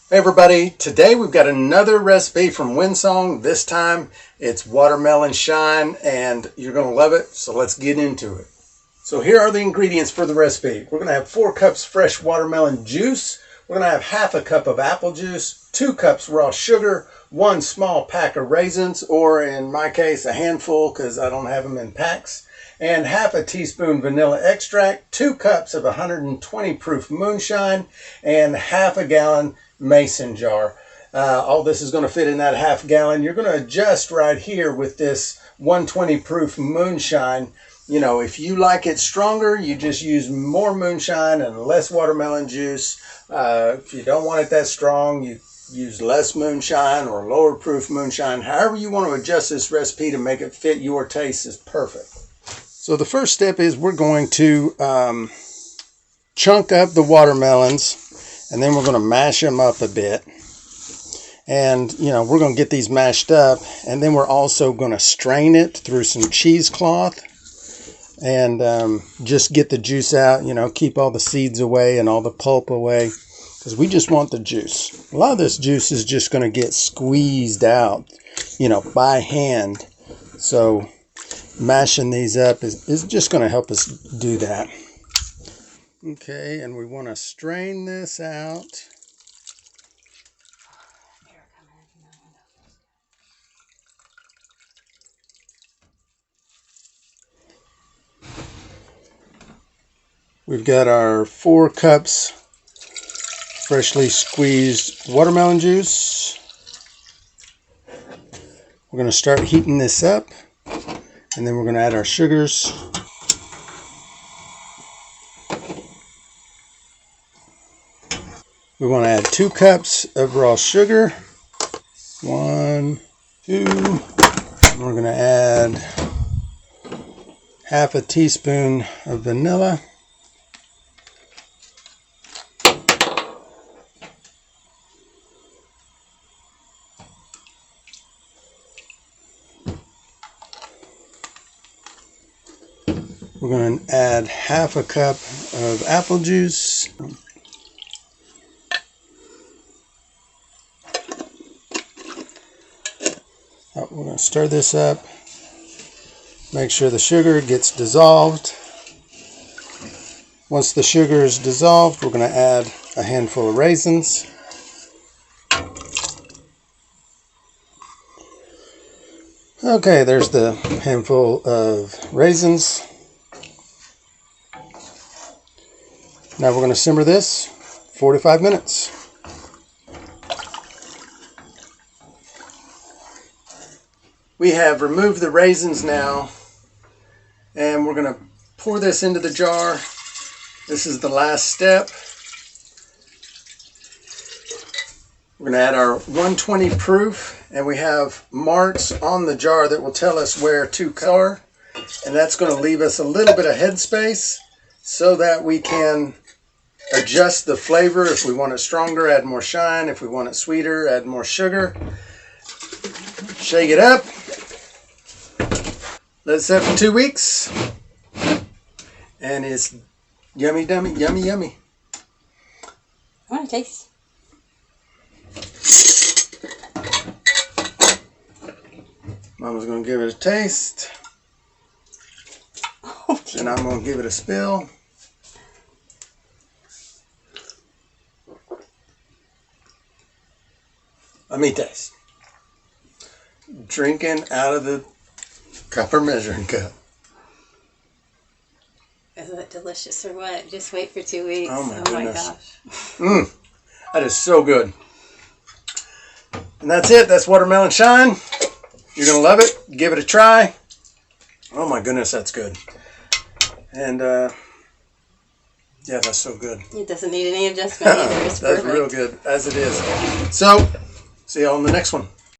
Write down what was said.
Hey everybody, today we've got another recipe from Windsong. This time it's watermelon shine and you're going to love it, so let's get into it. So here are the ingredients for the recipe. We're going to have 4 cups fresh watermelon juice. We're going to have half a cup of apple juice, 2 cups raw sugar, 1 small pack of raisins, or in my case a handful because I don't have them in packs, and half a teaspoon vanilla extract, 2 cups of 120 proof moonshine, and half a gallon mason jar. All this is going to fit in that half gallon. You're going to adjust right here with this 120 proof moonshine. You know, if you like it stronger, you just use more moonshine and less watermelon juice. If you don't want it that strong, you use less moonshine or lower proof moonshine. However you want to adjust this recipe to make it fit your taste is perfect. So the first step is we're going to chunk up the watermelons. And then we're going to mash them up a bit. And, you know, we're going to get these mashed up. And then we're also going to strain it through some cheesecloth. And just get the juice out, you know, keep all the seeds away and all the pulp away. Because we just want the juice. A lot of this juice is just going to get squeezed out, you know, by hand. So mashing these up is just going to help us do that. Okay, and we want to strain this out. We've got our 4 cups freshly squeezed watermelon juice. We're going to start heating this up, and then we're going to add our sugars. We want to add 2 cups of raw sugar. 1, 2. And we're going to add half a teaspoon of vanilla. We're going to add half a cup of apple juice. We're going to stir this up, make sure the sugar gets dissolved. Once the sugar is dissolved, we're going to add a handful of raisins. Okay, there's the handful of raisins. Now we're going to simmer this 45 minutes. We have removed the raisins now, and we're going to pour this into the jar. This is the last step. We're going to add our 120 proof, and we have marks on the jar that will tell us where 2 cups are, and that's going to leave us a little bit of headspace so that we can adjust the flavor. If we want it stronger, add more shine. If we want it sweeter, add more sugar. Shake it up. Let it set for 2 weeks. And it's yummy, yummy, yummy, yummy. I want to taste. Mama's going to give it a taste. And I'm going to give it a spill. Let me taste. Drinking out of the copper measuring cup. Is it delicious or what? Just wait for 2 weeks. Oh my goodness. Gosh. That is so good. And that's it. That's watermelon shine. You're going to love it. Give it a try. Oh my goodness, that's good. And yeah, that's so good. It doesn't need any adjustment either. It's That's perfect. real good, as it is. So, see y'all in the next one.